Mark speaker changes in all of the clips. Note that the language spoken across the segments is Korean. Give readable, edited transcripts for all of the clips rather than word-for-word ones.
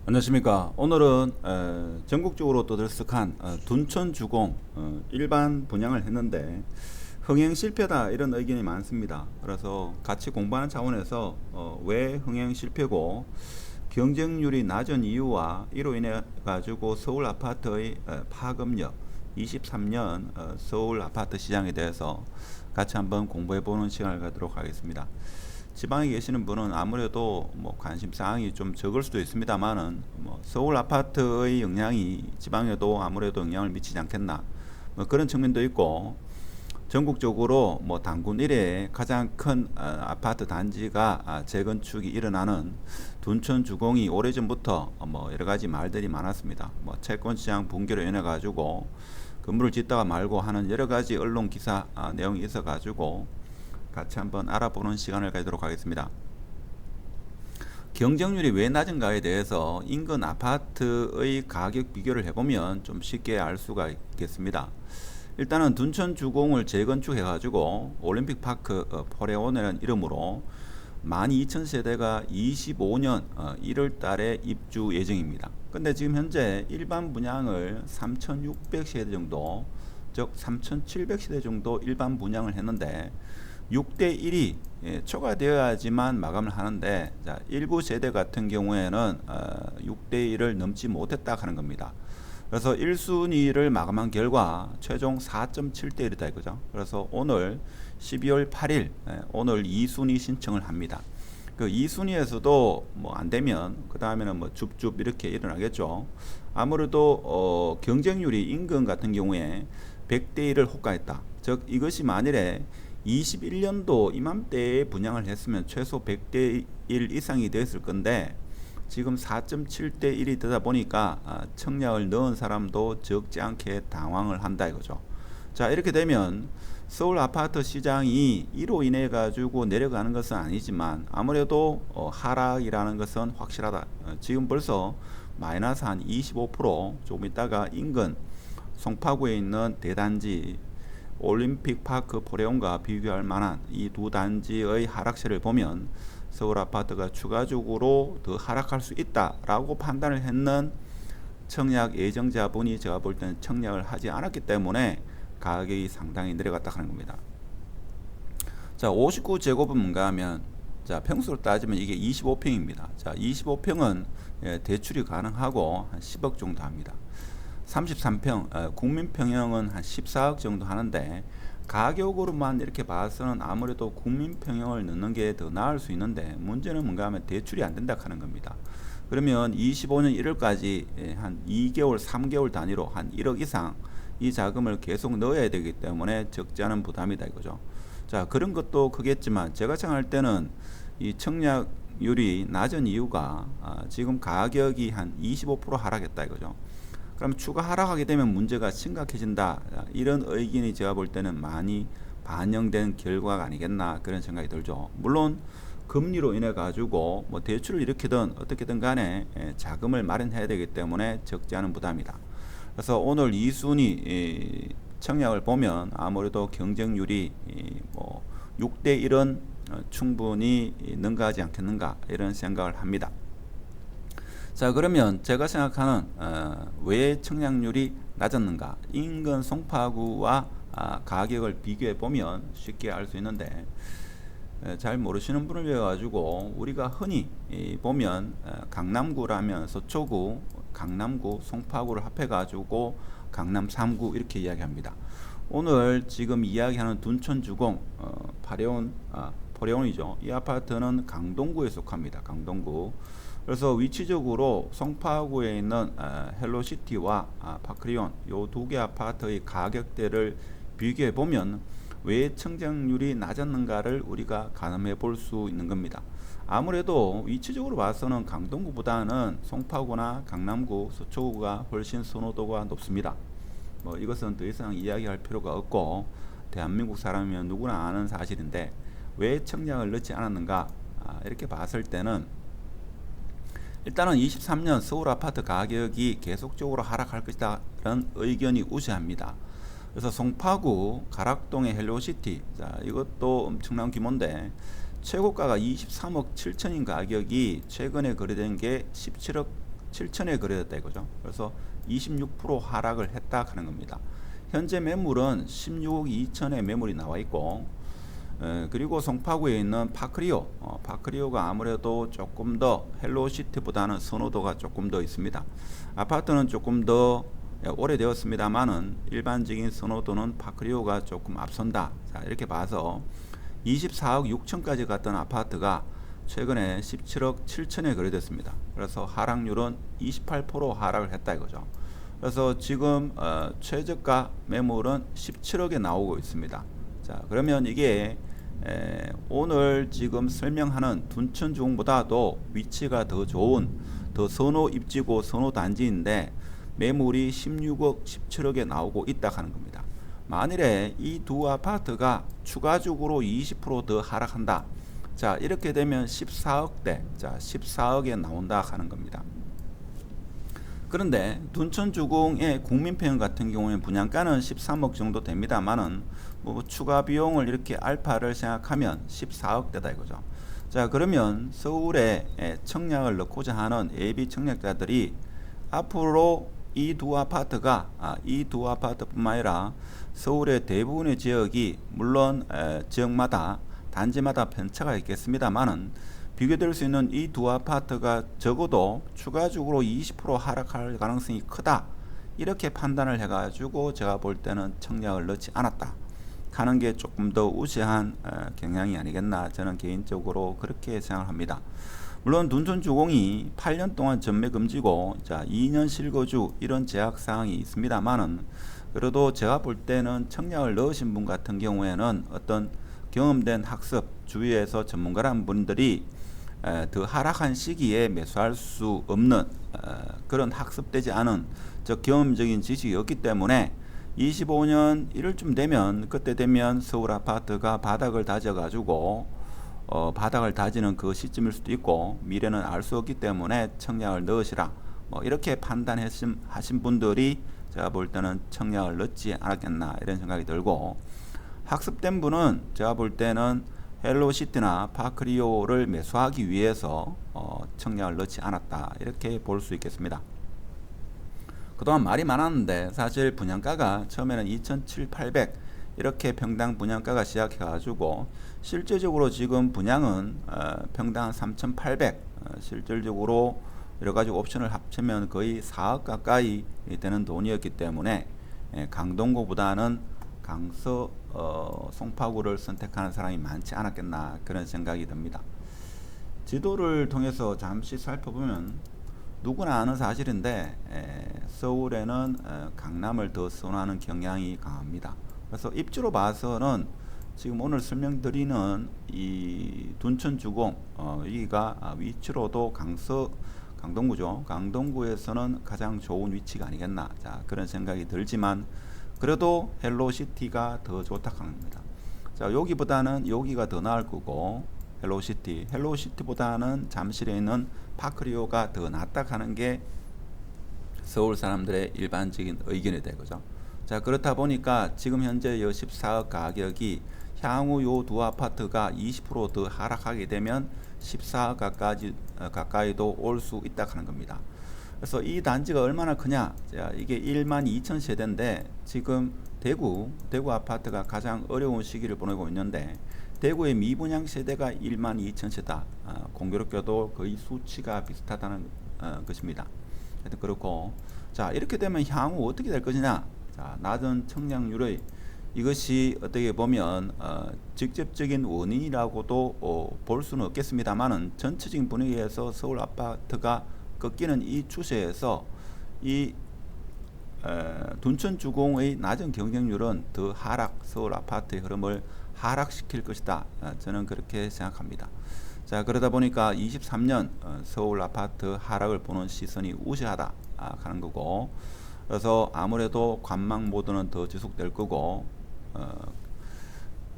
Speaker 1: 안녕하십니까. 오늘은 전국적으로 떠들썩한 둔촌 주공 일반 분양을 했는데 흥행 실패다 이런 의견이 많습니다. 그래서 같이 공부하는 차원에서 왜 흥행 실패고 경쟁률이 낮은 이유와 이로 인해 가지고 서울 아파트의 파급력 23년 서울 아파트 시장에 대해서 같이 한번 공부해 보는 시간을 갖도록 하겠습니다. 지방에 계시는 분은 아무래도 뭐 관심 사항이 좀 적을 수도 있습니다만은 뭐 서울 아파트의 영향이 지방에도 아무래도 영향을 미치지 않겠나 뭐 그런 측면도 있고, 전국적으로 뭐 단군 이래에 가장 큰 아파트 단지가 재건축이 일어나는 둔촌 주공이 오래전부터 뭐 여러 가지 말들이 많았습니다. 뭐 채권 시장 붕괴로 인해 가지고 건물을 짓다가 말고 하는 여러 가지 언론 기사 내용이 있어 가지고 같이 한번 알아보는 시간을 가지도록 하겠습니다. 경쟁률이 왜 낮은가에 대해서 인근 아파트의 가격 비교를 해보면 좀 쉽게 알 수가 있겠습니다. 일단은 둔촌 주공을 재건축해 가지고 올림픽 파크 포레온이라는 이름으로 12,000세대가 25년 1월 달에 입주 예정입니다. 근데 지금 현재 일반 분양을 3,600세대 정도, 즉 3,700세대 정도 일반 분양을 했는데 6대 1이 초과되어야지만 마감을 하는데, 자, 일부 세대 같은 경우에는 6대 1을 넘지 못했다 하는 겁니다. 그래서 1순위를 마감한 결과 최종 4.7대 1이다 이거죠. 그래서 오늘 12월 8일 오늘 2순위 신청을 합니다. 그 2순위에서도 뭐 안 되면 그 다음에는 뭐 줍줍 이렇게 일어나겠죠. 아무래도 경쟁률이 인근 같은 경우에 100대 1을 호가했다. 즉 이것이 만일에 21년도 이맘때에 분양을 했으면 최소 100대 1 이상이 됐을 건데 지금 4.7대 1이 되다 보니까 청약을 넣은 사람도 적지 않게 당황을 한다 이거죠. 자, 이렇게 되면 서울 아파트 시장이 이로 인해 가지고 내려가는 것은 아니지만 아무래도 하락이라는 것은 확실하다. 지금 벌써 마이너스 한 25%, 조금 있다가 인근 송파구에 있는 대단지 올림픽 파크 포레온과 비교할 만한 이 두 단지의 하락세를 보면 서울 아파트가 추가적으로 더 하락할 수 있다라고 판단을 했는 청약 예정자분이 제가 볼 때는 청약을 하지 않았기 때문에 가격이 상당히 내려갔다 하는 겁니다. 자, 59제곱은 뭔가 하면, 자, 평수로 따지면 이게 25평입니다. 자, 25평은 대출이 가능하고 한 10억 정도 합니다. 33평 국민평형은 한 14억 정도 하는데 가격으로만 이렇게 봐서는 아무래도 국민평형을 넣는 게 더 나을 수 있는데 문제는 뭔가 하면 대출이 안 된다 하는 겁니다. 그러면 25년 1월까지 한 2개월 3개월 단위로 한 1억 이상 이 자금을 계속 넣어야 되기 때문에 적지 않은 부담이다 이거죠. 자, 그런 것도 크겠지만 제가 생각할 때는 이 청약률이 낮은 이유가 지금 가격이 한 25% 하락했다 이거죠. 그럼 추가 하락하게 되면 문제가 심각해진다, 이런 의견이 제가 볼 때는 많이 반영된 결과가 아니겠나 그런 생각이 들죠. 물론 금리로 인해 가지고 뭐 대출을 일으키든 어떻게든 간에 자금을 마련해야 되기 때문에 적지 않은 부담이다. 그래서 오늘 2순위 청약을 보면 아무래도 경쟁률이 뭐 6대 1은 충분히 능가하지 않겠는가 이런 생각을 합니다. 자, 그러면 제가 생각하는 왜 청약률이 낮았는가, 인근 송파구와 가격을 비교해 보면 쉽게 알 수 있는데, 잘 모르시는 분을 위해 가지고 우리가 흔히 보면 강남구라면 서초구, 강남구, 송파구를 합해 가지고 강남 3구 이렇게 이야기합니다. 오늘 지금 이야기하는 둔촌주공 포레온이죠. 이 아파트는 강동구에 속합니다. 강동구. 그래서 위치적으로 송파구에 있는 헬로시티와 파크리온 이 두 개 아파트의 가격대를 비교해 보면 왜 청약률이 낮았는가를 우리가 가늠해 볼 수 있는 겁니다. 아무래도 위치적으로 봐서는 강동구보다는 송파구나 강남구, 서초구가 훨씬 선호도가 높습니다. 뭐 이것은 더 이상 이야기할 필요가 없고 대한민국 사람이면 누구나 아는 사실인데 왜 청약을 넣지 않았는가, 이렇게 봤을 때는 일단은 23년 서울 아파트 가격이 계속적으로 하락할 것이다 라는 의견이 우세합니다. 그래서 송파구 가락동의 헬로시티, 자, 이것도 엄청난 규모인데 최고가가 23억 7천인 가격이 최근에 거래된 게 17억 7천에 거래됐다 이거죠. 그래서 26% 하락을 했다 하는 겁니다. 현재 매물은 16억 2천의 매물이 나와 있고, 그리고 송파구에 있는 파크리오, 파크리오가 아무래도 조금 더 헬로시티보다는 선호도가 조금 더 있습니다. 아파트는 조금 더 오래되었습니다만은 일반적인 선호도는 파크리오가 조금 앞선다. 자, 이렇게 봐서 24억 6천까지 갔던 아파트가 최근에 17억 7천에 거래됐습니다. 그래서 하락률은 28% 하락을 했다 이거죠. 그래서 지금 최저가 매물은 17억에 나오고 있습니다. 자, 그러면 이게 오늘 지금 설명하는 둔천주공보다도 위치가 더 좋은 더 선호 입지고 선호 단지인데 매물이 16억 17억에 나오고 있다 하는 겁니다. 만일에 이 두 아파트가 추가적으로 20% 더 하락한다. 자, 이렇게 되면 14억대, 자 14억에 나온다 하는 겁니다. 그런데 둔천주공의 국민평형 같은 경우에 분양가는 13억 정도 됩니다만은 뭐 추가 비용을 이렇게 알파를 생각하면 14억대다 이거죠. 자, 그러면 서울에 청약을 넣고자 하는 예비 청약자들이 앞으로 이 두 아파트뿐만 아니라 서울의 대부분의 지역이 물론 지역마다 단지마다 편차가 있겠습니다만은 비교될 수 있는 이 두 아파트가 적어도 추가적으로 20% 하락할 가능성이 크다. 이렇게 판단을 해가지고 제가 볼 때는 청약을 넣지 않았다 하는 게 조금 더 우세한 경향이 아니겠나 저는 개인적으로 그렇게 생각합니다. 물론 둔천주공이 8년 동안 전매 금지고 자 2년 실거주 이런 제약 사항이 있습니다만은 그래도 제가 볼 때는 청약을 넣으신 분 같은 경우에는 어떤 경험된 학습 주위에서 전문가라는 분들이 더 하락한 시기에 매수할 수 없는 그런 학습되지 않은 즉 경험적인 지식이었기 때문에 25년 이럴쯤 되면 그때 되면 서울 아파트가 바닥을 다져가지고 바닥을 다지는 그 시점일 수도 있고 미래는 알 수 없기 때문에 청약을 넣으시라 뭐 이렇게 판단하신 분들이 제가 볼 때는 청약을 넣지 않았겠나 이런 생각이 들고 학습된 분은 제가 볼 때는 헬로시티나 파크리오를 매수하기 위해서 청약을 넣지 않았다 이렇게 볼 수 있겠습니다. 그동안 말이 많았는데 사실 분양가가 처음에는 2,700, 800 이렇게 평당 분양가가 시작해가지고 실제적으로 지금 분양은 평당 3,800 실질적으로 여러가지 옵션을 합치면 거의 4억 가까이 되는 돈이었기 때문에 강동구보다는 강서 송파구를 선택하는 사람이 많지 않았겠나 그런 생각이 듭니다. 지도를 통해서 잠시 살펴보면 누구나 아는 사실인데 서울에는 강남을 더 선호하는 경향이 강합니다. 그래서 입지로 봐서는 지금 오늘 설명드리는 이 둔천주공 여기가 위치로도 강동구죠. 강동구에서는 가장 좋은 위치가 아니겠나 자 그런 생각이 들지만 그래도 헬로시티가 더 좋다 합니다. 자 여기보다는 여기가 더 나을 거고 헬로시티보다는 잠실에 있는 파크리오가 더 낫다 하는 게 서울 사람들의 일반적인 의견이 되고죠. 자 그렇다 보니까 지금 현재 14억 가격이 향후 요 두 아파트가 20% 더 하락하게 되면 14억 가까이도 올 수 있다 하는 겁니다. 그래서 이 단지가 얼마나 크냐? 자, 이게 1만 2천 세대인데 지금 대구 아파트가 가장 어려운 시기를 보내고 있는데 대구의 미분양 세대가 1만 2천 세다. 공교롭게도 거의 수치가 비슷하다는 것입니다. 하여튼 그렇고 자 이렇게 되면 향후 어떻게 될 것이냐? 자, 낮은 청약률의 이것이 어떻게 보면 직접적인 원인이라고도 볼 수는 없겠습니다만은 전체적인 분위기에서 서울 아파트가 꺾이는 이 추세에서 이 둔천주공의 낮은 경쟁률은 더 서울 아파트의 흐름을 하락시킬 것이다. 저는 그렇게 생각합니다. 자 그러다 보니까 23년 서울 아파트 하락을 보는 시선이 우세하다 하는 거고 그래서 아무래도 관망 모드는 더 지속될 거고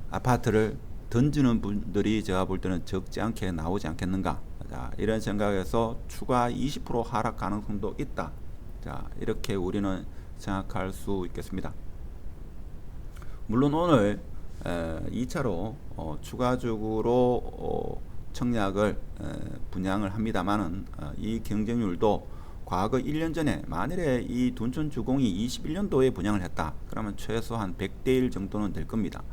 Speaker 1: 아파트를 던지는 분들이 제가 볼 때는 적지 않게 나오지 않겠는가 자, 이런 생각에서 추가 20% 하락 가능성도 있다. 자, 이렇게 우리는 생각할 수 있겠습니다. 물론 오늘 2차로 추가적으로 청약을 분양을 합니다만은 이 경쟁률도 과거 1년 전에 만일에 이 둔촌주공이 21년도에 분양을 했다. 그러면 최소한 100대 1 정도는 될 겁니다.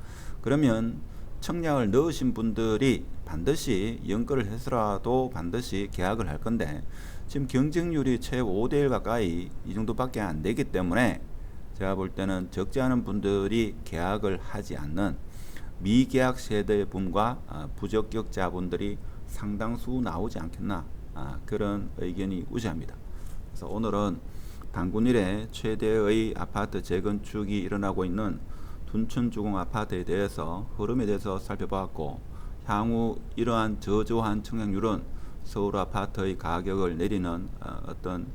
Speaker 1: 그러면 청약을 넣으신 분들이 반드시 연거를 해서라도 반드시 계약을 할 건데 지금 경쟁률이 최고 5대 1 가까이 이 정도밖에 안 되기 때문에 제가 볼 때는 적지 않은 분들이 계약을 하지 않는 미계약 세대분과 부적격자분들이 상당수 나오지 않겠나, 그런 의견이 우세합니다. 그래서 오늘은 단군 이래 최대의 아파트 재건축이 일어나고 있는 둔촌주공 아파트에 대해서 흐름에 대해서 살펴봤고, 향후 이러한 저조한 청약률은 서울 아파트의 가격을 내리는 어떤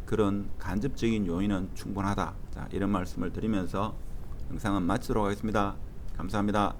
Speaker 1: 그런 간접적인 요인은 충분하다. 자, 이런 말씀을 드리면서 영상은 마치도록 하겠습니다. 감사합니다.